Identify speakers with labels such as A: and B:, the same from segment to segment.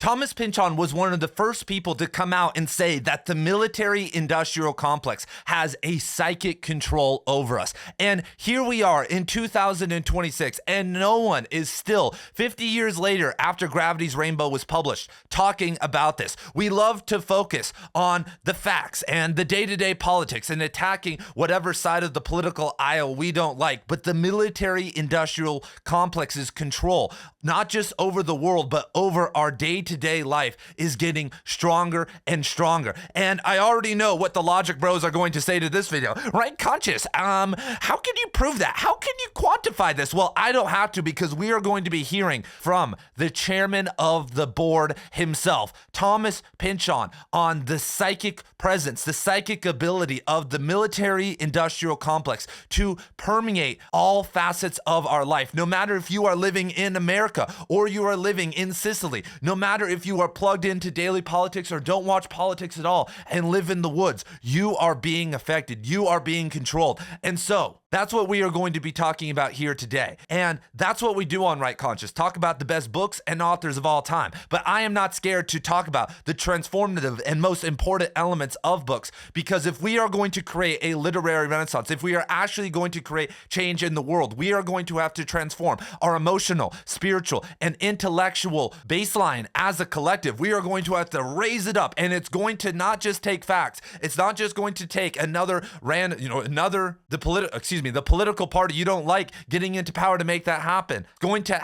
A: Thomas Pynchon was one of the first people to come out and say that the military-industrial complex has a psychic control over us. And here we are in 2026, and no one is still, 50 years later after Gravity's Rainbow was published, talking about this. We love to focus on the facts and the day-to-day politics and attacking whatever side of the political aisle we don't like, but the military-industrial complex's control, not just over the world, but over our day-to-day life, is getting stronger and stronger. And I already know what the logic bros are going to say to this video. Right, Conscious? How can you prove that? How can you quantify this? Well, I don't have to, because we are going to be hearing from the chairman of the board himself, Thomas Pynchon, on the psychic presence, the psychic ability of the military-industrial complex to permeate all facets of our life. No matter if you are living in America or you are living in Sicily, no matter if you are plugged into daily politics or don't watch politics at all and live in the woods, you are being affected. You are being controlled. And so that's what we are going to be talking about here today. And that's what we do on Right Conscious, talk about the best books and authors of all time. But I am not scared to talk about the transformative and most important elements of books, because if we are going to create a literary renaissance, if we are actually going to create change in the world, we are going to have to transform our emotional, spiritual, and intellectual baseline as a collective. We are going to have to raise it up, and it's going to not just take facts. It's not just going to take the political party you don't like getting into power to make that happen. It's going to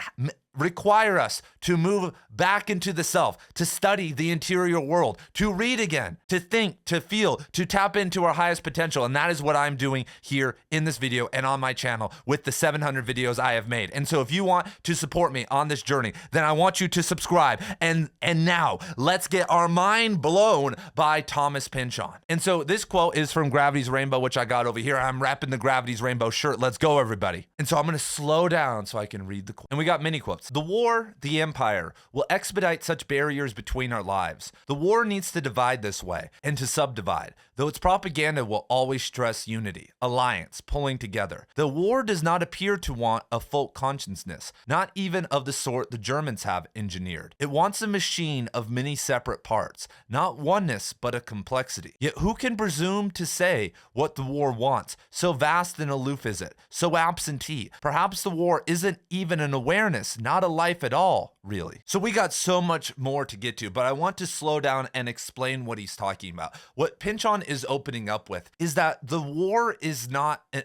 A: require us to move back into the self, to study the interior world, to read again, to think, to feel, to tap into our highest potential. And that is what I'm doing here in this video and on my channel with the 700 videos I have made. And so if you want to support me on this journey, then I want you to subscribe. And now let's get our mind blown by Thomas Pynchon. And so this quote is from Gravity's Rainbow, which I got over here. I'm wrapping the Gravity's Rainbow shirt. Let's go, everybody. And so I'm going to slow down so I can read the quote. And we got mini quotes. The war, the empire, will expedite such barriers between our lives. The war needs to divide this way and to subdivide, though its propaganda will always stress unity, alliance, pulling together. The war does not appear to want a folk consciousness, not even of the sort the Germans have engineered. It wants a machine of many separate parts, not oneness, but a complexity. Yet who can presume to say what the war wants? So vast and aloof is it, so absentee. Perhaps the war isn't even an awareness, not a life at all, really. So we got so much more to get to, but I want to slow down and explain what he's talking about. What Pynchon is opening up with is that the war is not an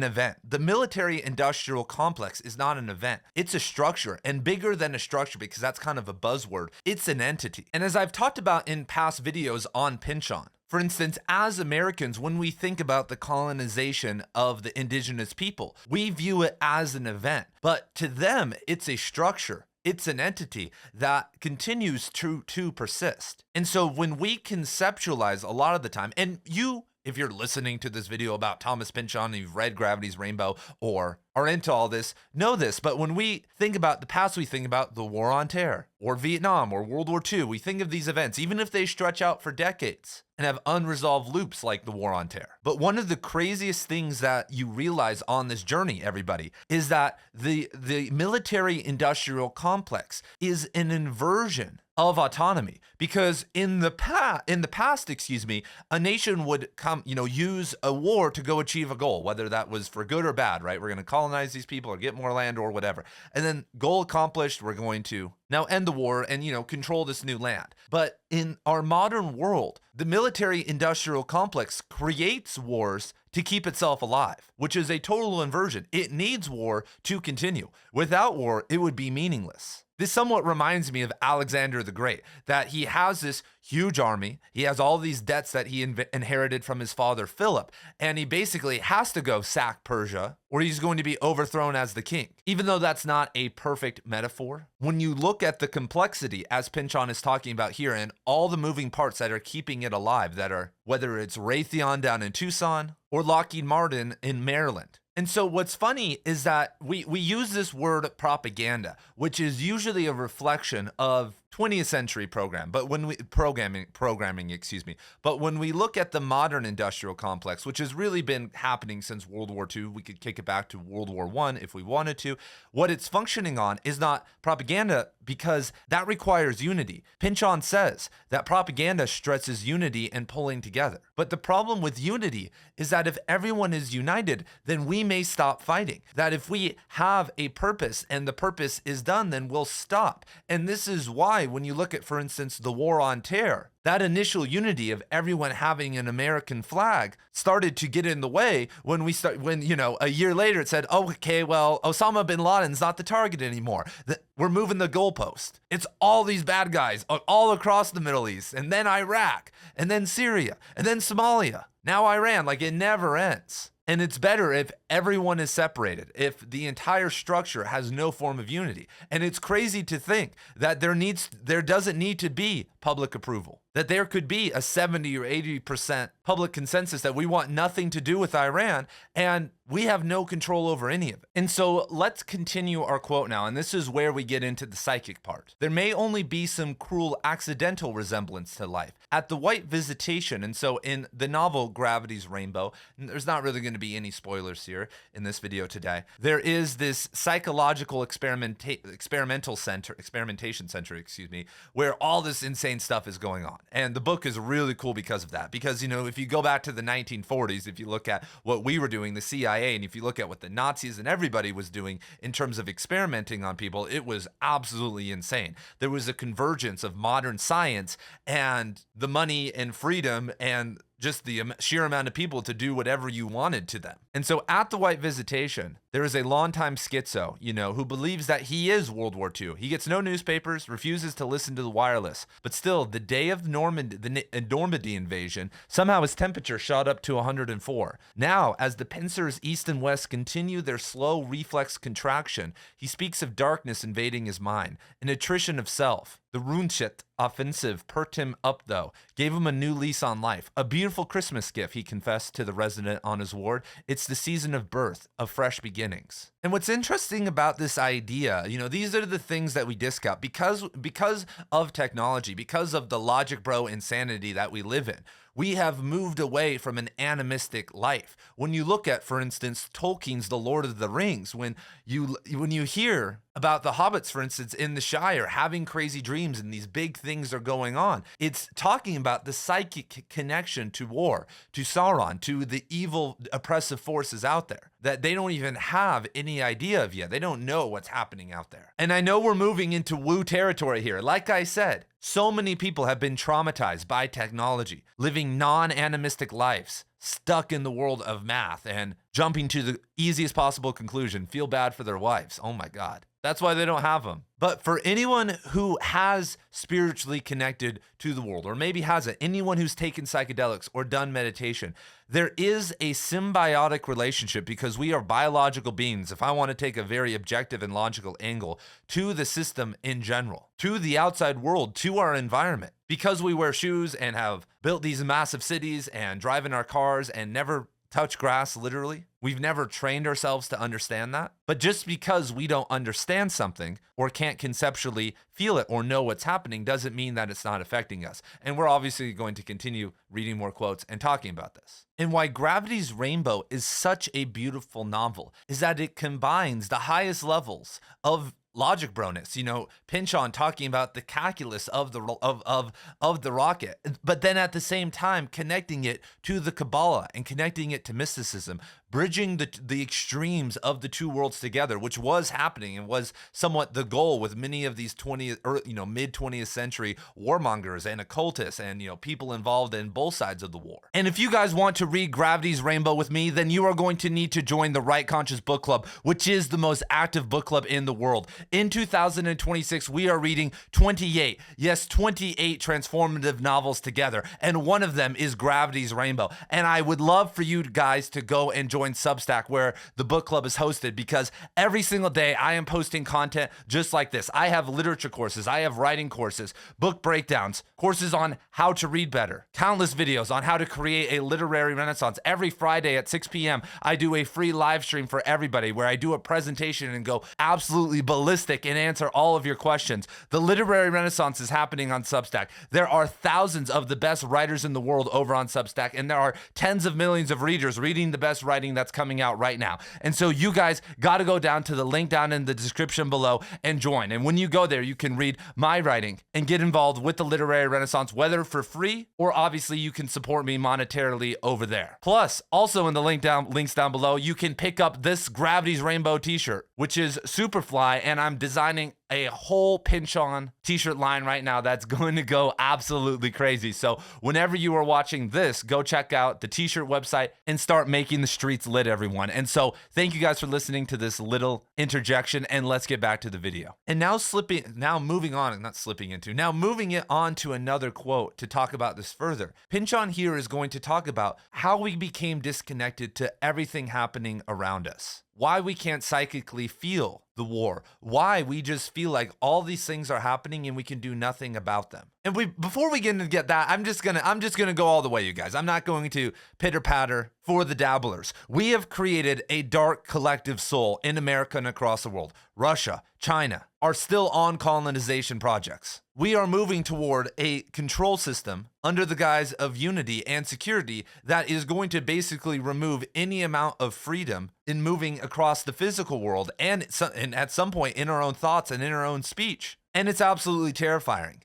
A: event. The military-industrial complex is not an event. It's a structure, and bigger than a structure, because that's kind of a buzzword, it's an entity. And as I've talked about in past videos on Pynchon, for instance, as Americans, when we think about the colonization of the indigenous people, we view it as an event, but to them, it's a structure. It's an entity that continues to persist. And so when we conceptualize a lot of the time, and you, if you're listening to this video about Thomas Pynchon and you've read Gravity's Rainbow or are into all this, know this, but when we think about the past, we think about the War on Terror or Vietnam or World War II. We think of these events, even if they stretch out for decades and have unresolved loops like the War on Terror. But one of the craziest things that you realize on this journey, everybody, is that the military-industrial complex is an inversion of autonomy, because in the past, a nation would use a war to go achieve a goal, whether that was for good or bad, right? We're going to colonize these people or get more land or whatever. And then goal accomplished, we're going to now end the war and, control this new land. But in our modern world, the military-industrial complex creates wars to keep itself alive, which is a total inversion. It needs war to continue. Without war, it would be meaningless. This somewhat reminds me of Alexander the Great, that he has this huge army. He has all these debts that he inherited from his father Philip, and he basically has to go sack Persia or he's going to be overthrown as the king. Even though that's not a perfect metaphor, when you look at the complexity, as Pynchon is talking about here, and all the moving parts that are keeping it alive, that are, whether it's Raytheon down in Tucson or Lockheed Martin in Maryland. And so what's funny is that we use this word propaganda, which is usually a reflection of 20th century programming, excuse me. But when we look at the modern industrial complex, which has really been happening since World War II, we could kick it back to World War I if we wanted to. What it's functioning on is not propaganda, because that requires unity. Pynchon says that propaganda stresses unity and pulling together. But the problem with unity is that if everyone is united, then we may stop fighting. That if we have a purpose and the purpose is done, then we'll stop. And this is why when you look at, for instance, the war on terror, that initial unity of everyone having an American flag started to get in the way when a year later it said, oh, okay, well, Osama bin Laden's not the target anymore. We're moving the goalpost. It's all these bad guys all across the Middle East, and then Iraq, and then Syria, and then Somalia. Now Iran, like it never ends. And it's better if everyone is separated, if the entire structure has no form of unity. And it's crazy to think that there doesn't need to be public approval, that there could be a 70 or 80% public consensus that we want nothing to do with Iran, and we have no control over any of it. And so let's continue our quote now, and this is where we get into the psychic part. There may only be some cruel accidental resemblance to life at the White Visitation. And so in the novel Gravity's Rainbow, there's not really going to be any spoilers here in this video today, there is this psychological experimentation center, where all this insane stuff is going on. And the book is really cool because of that. Because, if you go back to the 1940s, if you look at what we were doing, the CIA, and if you look at what the Nazis and everybody was doing in terms of experimenting on people, it was absolutely insane. There was a convergence of modern science and the money and freedom and just the sheer amount of people to do whatever you wanted to them. And so at the White Visitation, there is a longtime schizo, who believes that he is World War II. He gets no newspapers, refuses to listen to the wireless. But still, the day of the Normandy invasion, somehow his temperature shot up to 104. Now, as the pincers east and west continue their slow reflex contraction, he speaks of darkness invading his mind, an attrition of self. The Rundschritt offensive perked him up, though, gave him a new lease on life. A beautiful Christmas gift, he confessed to the resident on his ward. It's the season of birth, of fresh beginnings. And what's interesting about this idea, these are the things that we discount because of technology, because of the logic bro insanity that we live in. We have moved away from an animistic life. When you look at, for instance, Tolkien's The Lord of the Rings, when you hear about the hobbits, for instance, in the Shire having crazy dreams and these big things are going on, it's talking about the psychic connection to war, to Sauron, to the evil oppressive forces out there that they don't even have any idea of yet. They don't know what's happening out there. And I know we're moving into woo territory here. Like I said, so many people have been traumatized by technology, living non-animistic lives, stuck in the world of math and jumping to the easiest possible conclusion, feel bad for their wives. Oh my God. That's why they don't have them. But for anyone who has spiritually connected to the world, or maybe hasn't, anyone who's taken psychedelics or done meditation, there is a symbiotic relationship because we are biological beings, if I want to take a very objective and logical angle, to the system in general, to the outside world, to our environment. Because we wear shoes and have built these massive cities and drive in our cars and never touch grass, literally. We've never trained ourselves to understand that. But just because we don't understand something or can't conceptually feel it or know what's happening doesn't mean that it's not affecting us. And we're obviously going to continue reading more quotes and talking about this. And why Gravity's Rainbow is such a beautiful novel is that it combines the highest levels of logic broness, Pynchon talking about the calculus of the rocket, but then at the same time connecting it to the Kabbalah and connecting it to mysticism, bridging the extremes of the two worlds together, which was happening and was somewhat the goal with many of these mid 20th century warmongers and occultists and people involved in both sides of the war. And if you guys want to read Gravity's Rainbow with me, then you are going to need to join the Right Conscious Book Club, which is the most active book club in the world. In 2026, we are reading 28 transformative novels together, and one of them is Gravity's Rainbow. And I would love for you guys to go and join join Substack, where the book club is hosted, because every single day I am posting content just like this. I have literature courses, I have writing courses, book breakdowns, courses on how to read better, countless videos on how to create a literary renaissance. Every Friday at 6 p.m., I do a free live stream for everybody where I do a presentation and go absolutely ballistic and answer all of your questions. The literary renaissance is happening on Substack. There are thousands of the best writers in the world over on Substack, and there are tens of millions of readers reading the best writing that's coming out right now. And so you guys got to go down to the link down in the description below and join. And when you go there, you can read my writing and get involved with the literary renaissance, whether for free or obviously you can support me monetarily over there. Plus, also in the links down below, you can pick up this Gravity's Rainbow t-shirt, which is super fly, and I'm designing a whole Pynchon t-shirt line right now that's going to go absolutely crazy. So whenever you are watching this, go check out the t-shirt website and start making the streets lit, everyone. And so thank you guys for listening to this little interjection, and let's get back to the video. And now moving it on to another quote to talk about this further. Pynchon here is going to talk about how we became disconnected to everything happening around us. Why we can't psychically feel the war, why we just feel like all these things are happening and we can do nothing about them. And before we get that, I'm just gonna go all the way, you guys. I'm not going to pitter patter for the dabblers. We have created a dark collective soul in America and across the world. Russia, China are still on colonization projects. We are moving toward a control system under the guise of unity and security that is going to basically remove any amount of freedom in moving across the physical world and at some point in our own thoughts and in our own speech. And it's absolutely terrifying,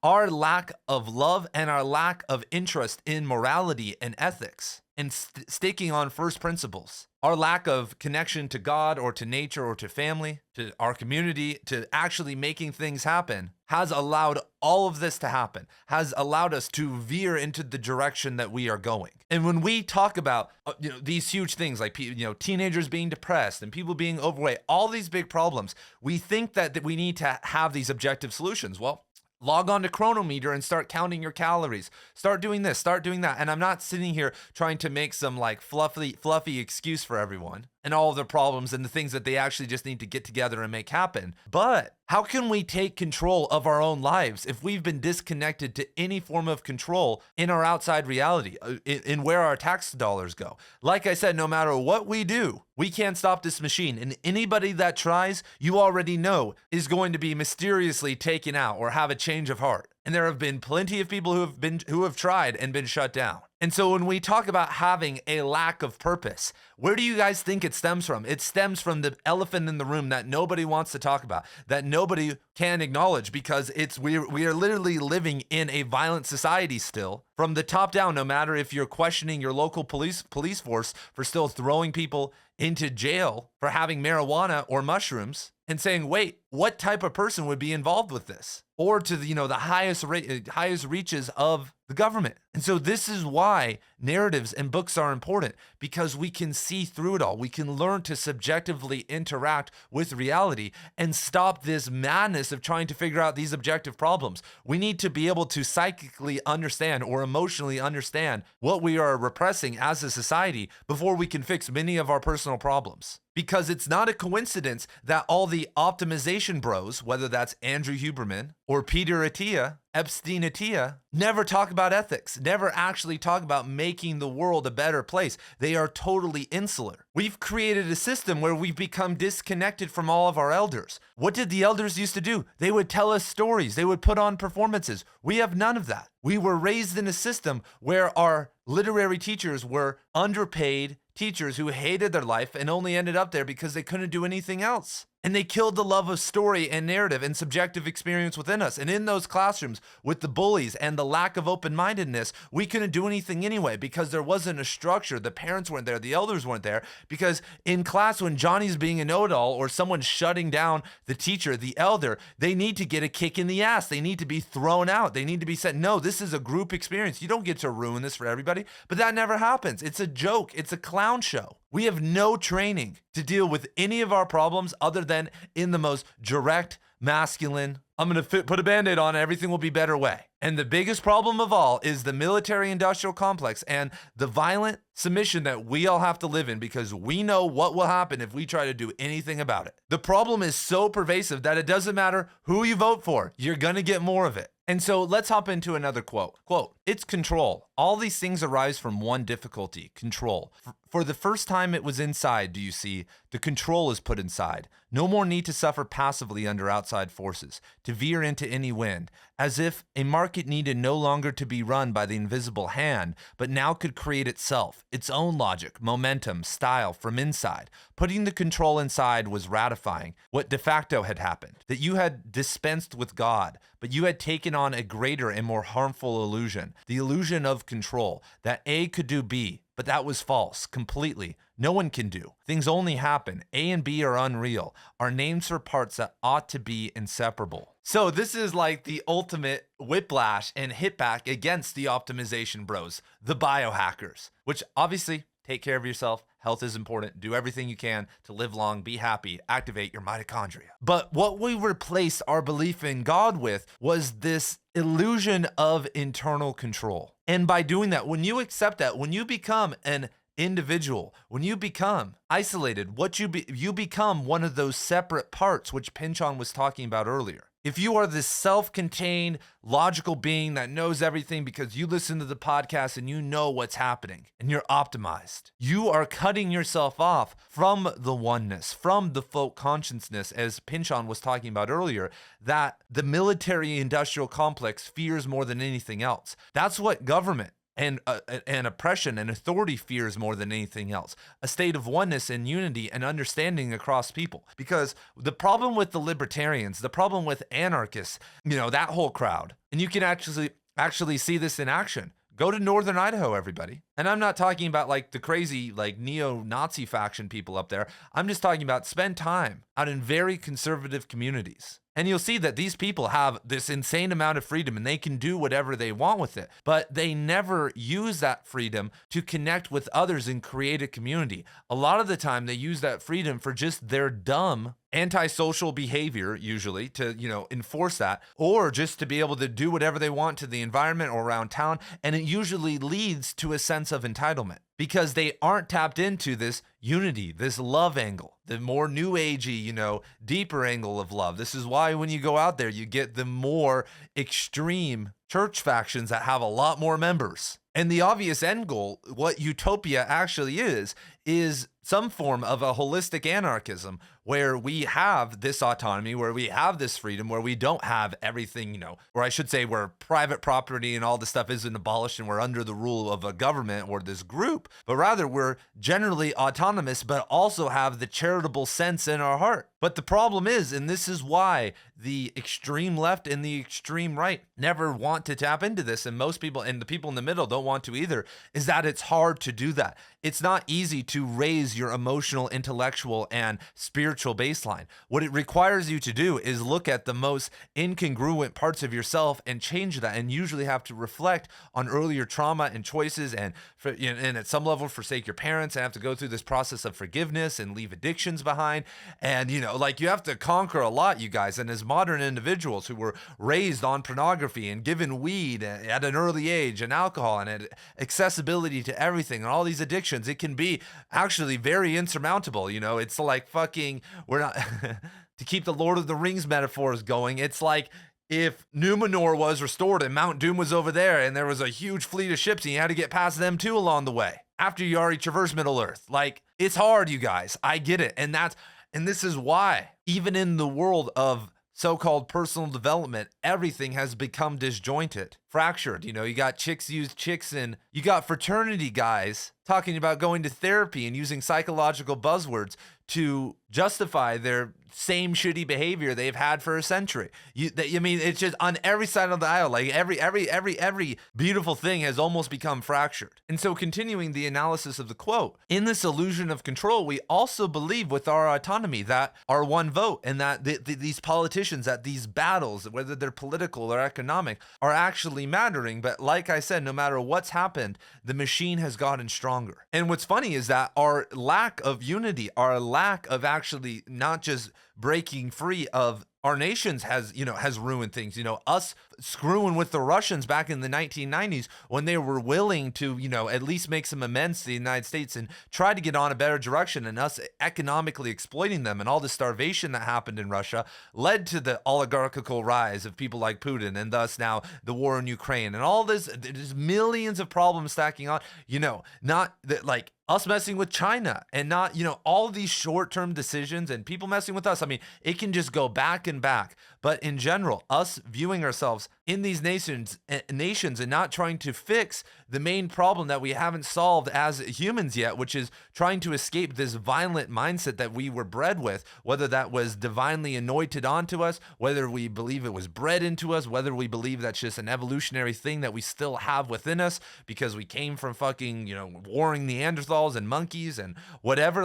A: Our lack of love and our lack of interest in morality and ethics and sticking on first principles. Our lack of connection to God or to nature or to family, to our community, to actually making things happen has allowed all of this to happen, has allowed us to veer into the direction that we are going. And when we talk about these huge things like teenagers being depressed and people being overweight, all these big problems, we think that we need to have these objective solutions. Well, log on to Chronometer and start counting your calories. Start doing this, start doing that. And I'm not sitting here trying to make some like fluffy excuse for everyone and all of the problems and the things that they actually just need to get together and make happen. But how can we take control of our own lives if we've been disconnected to any form of control in our outside reality, in where our tax dollars go? Like I said, no matter what we do, we can't stop this machine. And anybody that tries, you already know, is going to be mysteriously taken out or have a change of heart. And there have been plenty of people who have tried and been shut down. And so when we talk about having a lack of purpose, where do you guys think it stems from? It stems from the elephant in the room that nobody wants to talk about, that nobody can acknowledge, because we are literally living in a violent society still, from the top down. No matter if you're questioning your local police force for still throwing people into jail for having marijuana or mushrooms, and saying, wait, what type of person would be involved with this? Or to the highest reaches of the government. And so this is why narratives and books are important, because we can see through it all. We can learn to subjectively interact with reality and stop this madness of trying to figure out these objective problems. We need to be able to psychically understand or emotionally understand what we are repressing as a society before we can fix many of our personal problems. Because it's not a coincidence that all the optimization bros, whether that's Andrew Huberman or Peter Attia, Epstein Attia, never talk about ethics, never actually talk about making the world a better place. They are totally insular. We've created a system where we've become disconnected from all of our elders. What did the elders used to do? They would tell us stories. They would put on performances. We have none of that. We were raised in a system where our literary teachers were underpaid teachers who hated their life and only ended up there because they couldn't do anything else. And they killed the love of story and narrative and subjective experience within us. And in those classrooms, with the bullies and the lack of open-mindedness, we couldn't do anything anyway because there wasn't a structure. The parents weren't there. The elders weren't there. Because in class, when Johnny's being a know-it-all or someone's shutting down the teacher, the elder, they need to get a kick in the ass. They need to be thrown out. They need to be said, no, this is a group experience. You don't get to ruin this for everybody. But that never happens. It's a joke. It's a clown show. We have no training to deal with any of our problems other than in the most direct, masculine, I'm going to put a Band-Aid on it. Everything will be better way. And the biggest problem of all is the military-industrial complex and the violent submission that we all have to live in because we know what will happen if we try to do anything about it. The problem is so pervasive that it doesn't matter who you vote for. You're going to get more of it. And so let's hop into another quote. Quote, "It's control. All these things arise from one difficulty, control. For the first time it was inside, do you see? The control is put inside. No more need to suffer passively under outside forces, to veer into any wind, as if a market needed no longer to be run by the invisible hand, but now could create itself, its own logic, momentum, style from inside. Putting the control inside was ratifying what de facto had happened, that you had dispensed with God, but you had taken on a greater and more harmful illusion, the illusion of control, that A could do B, but that was false, completely. No one can do. Things only happen. A and B are unreal, are names for parts that ought to be inseparable." So this is like the ultimate whiplash and hit back against the optimization bros, the biohackers, which obviously take care of yourself. Health is important. Do everything you can to live long, be happy, activate your mitochondria. But what we replaced our belief in God with was this illusion of internal control. And by doing that, when you accept that, when you become an individual, when you become isolated, you become one of those separate parts, which Pynchon was talking about earlier. If you are this self-contained, logical being that knows everything because you listen to the podcast and you know what's happening and you're optimized, you are cutting yourself off from the oneness, from the folk consciousness, as Pynchon was talking about earlier, that the military-industrial complex fears more than anything else. That's what government and oppression and authority fears more than anything else. A state of oneness and unity and understanding across people. Because the problem with the libertarians, the problem with anarchists, that whole crowd, and you can actually see this in action. Go to Northern Idaho, everybody. And I'm not talking about like the crazy like neo-Nazi faction people up there. I'm just talking about spend time out in very conservative communities. And you'll see that these people have this insane amount of freedom and they can do whatever they want with it. But they never use that freedom to connect with others and create a community. A lot of the time they use that freedom for just their dumb antisocial behavior, usually to, enforce that, or just to be able to do whatever they want to the environment or around town. And it usually leads to a sense of entitlement because they aren't tapped into this unity, this love angle, the more new agey, deeper angle of love. This is why when you go out there, you get the more extreme church factions that have a lot more members. And the obvious end goal, what utopia actually is some form of a holistic anarchism where we have this autonomy, where we have this freedom, where we don't have everything, or I should say where private property and all this stuff isn't abolished and we're under the rule of a government or this group, but rather we're generally autonomous, but also have the charitable sense in our heart. But the problem is, and this is why the extreme left and the extreme right never want to tap into this, and most people, and the people in the middle don't want to either, is that it's hard to do that. It's not easy to raise your emotional, intellectual, and spiritual baseline. What it requires you to do is look at the most incongruent parts of yourself and change that, and usually have to reflect on earlier trauma and choices, and at some level forsake your parents and have to go through this process of forgiveness and leave addictions behind. And you have to conquer a lot, you guys. And as modern individuals who were raised on pornography and given weed at an early age and alcohol and accessibility to everything and all these addictions, it can be actually very insurmountable. It's like we're not to keep the Lord of the Rings metaphors going. It's like if Numenor was restored and Mount Doom was over there and there was a huge fleet of ships and you had to get past them too along the way after you already traversed Middle Earth. It's hard, you guys. I get it. And this is why, even in the world of so-called personal development, everything has become disjointed, fractured. You got chicks use chicks, and you got fraternity guys talking about going to therapy and using psychological buzzwords to justify their same shitty behavior they've had for a century. It's just on every side of the aisle. Like every beautiful thing has almost become fractured. And so continuing the analysis of the quote, in this illusion of control, we also believe with our autonomy that our one vote and that these politicians, that these battles, whether they're political or economic, are actually mattering. But like I said, no matter what's happened, the machine has gotten stronger. And what's funny is that our lack of unity, our lack of actually not just breaking free of our nations has ruined things. Us screwing with the Russians back in the 1990s when they were willing to, at least make some amends to the United States and try to get on a better direction, and us economically exploiting them, and all the starvation that happened in Russia led to the oligarchical rise of people like Putin, and thus now the war in Ukraine and all this. There's millions of problems stacking on, not that, like, us messing with China and not, all these short-term decisions and people messing with us. I mean, it can just go back and back. But in general, us viewing ourselves in these nations and not trying to fix the main problem that we haven't solved as humans yet, which is trying to escape this violent mindset that we were bred with, whether that was divinely anointed onto us, whether we believe it was bred into us, whether we believe that's just an evolutionary thing that we still have within us because we came from fucking, warring Neanderthals and monkeys and whatever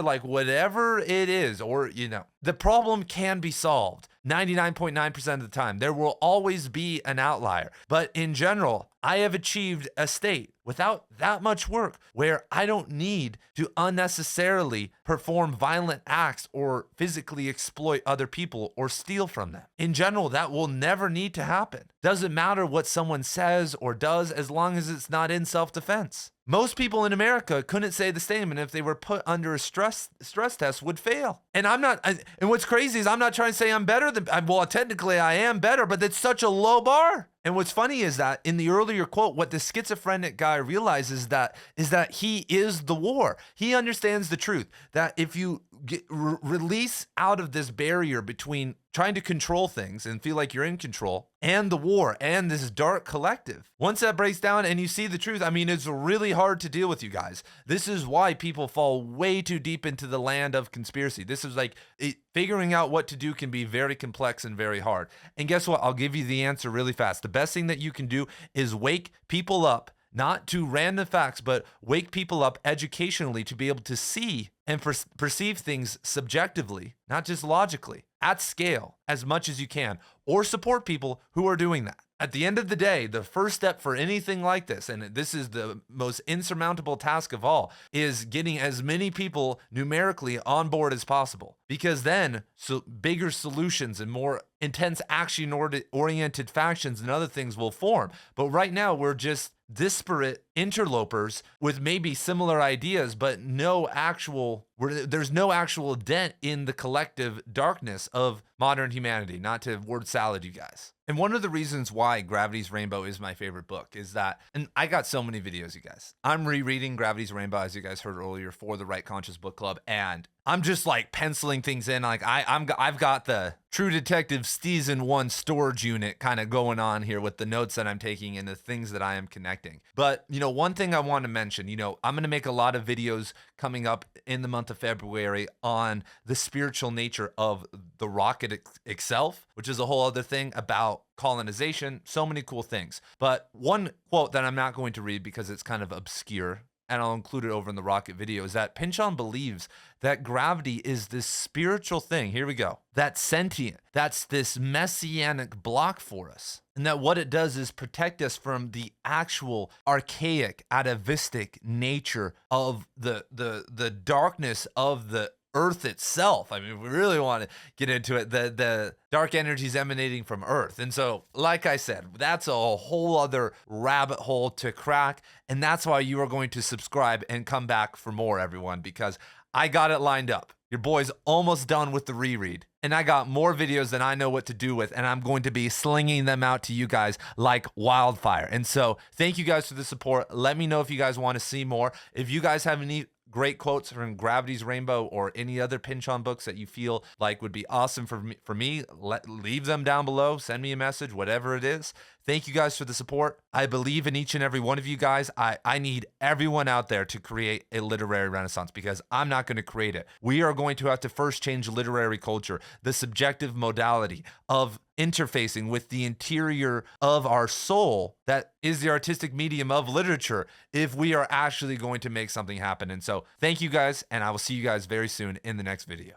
A: it is, or, the problem can be solved 99.9% of the time. There will always be an outlier. But in general, I have achieved a state without that much work where I don't need to unnecessarily perform violent acts or physically exploit other people or steal from them. In general, that will never need to happen. Doesn't matter what someone says or does as long as it's not in self-defense. Most people in America couldn't say the same, and if they were put under a stress test, would fail. And and what's crazy is I'm not trying to say I'm better than, well, technically I am better, but it's such a low bar. And what's funny is that in the earlier quote, what the schizophrenic guy realizes is that he is the war. He understands the truth that if you release out of this barrier between trying to control things and feel like you're in control and the war and this dark collective, once that breaks down and you see the truth, I mean, it's really hard to deal with, you guys. This is why people fall way too deep into the land of conspiracy. This is figuring out what to do can be very complex and very hard. And guess what? I'll give you the answer really fast. The best thing that you can do is wake people up, not to random facts, but wake people up educationally to be able to see and perceive things subjectively, not just logically, at scale, as much as you can, or support people who are doing that. At the end of the day, the first step for anything like this, and this is the most insurmountable task of all, is getting as many people numerically on board as possible. Because then bigger solutions and more intense action-oriented factions and other things will form. But right now, we're just disparate interlopers with maybe similar ideas, but there's no actual dent in the collective darkness of modern humanity. Not to word salad you guys. And one of the reasons why Gravity's Rainbow is my favorite book is that, and I got so many videos, you guys. I'm rereading Gravity's Rainbow, as you guys heard earlier, for the Right Conscious Book Club, and I'm just penciling things in. I've got the True Detective Season 1 storage unit kind of going on here with the notes that I'm taking and the things that I am connecting. But, one thing I want to mention, I'm going to make a lot of videos coming up in the month of February on the spiritual nature of the rocket itself, which is a whole other thing about colonization, so many cool things. But one quote that I'm not going to read because it's kind of obscure, and I'll include it over in the rocket video, is that Pynchon believes that gravity is this spiritual thing. Here we go. That's sentient. That's this messianic block for us. And that what it does is protect us from the actual archaic, atavistic nature of the darkness of the Earth itself. I mean, if we really want to get into it, the dark energies emanating from Earth. And so, like I said, that's a whole other rabbit hole to crack. And that's why you are going to subscribe and come back for more, everyone, because I got it lined up. Your boy's almost done with the reread. And I got more videos than I know what to do with, and I'm going to be slinging them out to you guys like wildfire. And so thank you guys for the support. Let me know if you guys want to see more. If you guys have any great quotes from Gravity's Rainbow or any other Pynchon books that you feel like would be awesome for me, leave them down below. Send me a message, whatever it is. Thank you guys for the support. I believe in each and every one of you guys. I need everyone out there to create a literary renaissance because I'm not going to create it. We are going to have to first change literary culture, the subjective modality of interfacing with the interior of our soul that is the artistic medium of literature if we are actually going to make something happen. And so thank you guys, and I will see you guys very soon in the next video.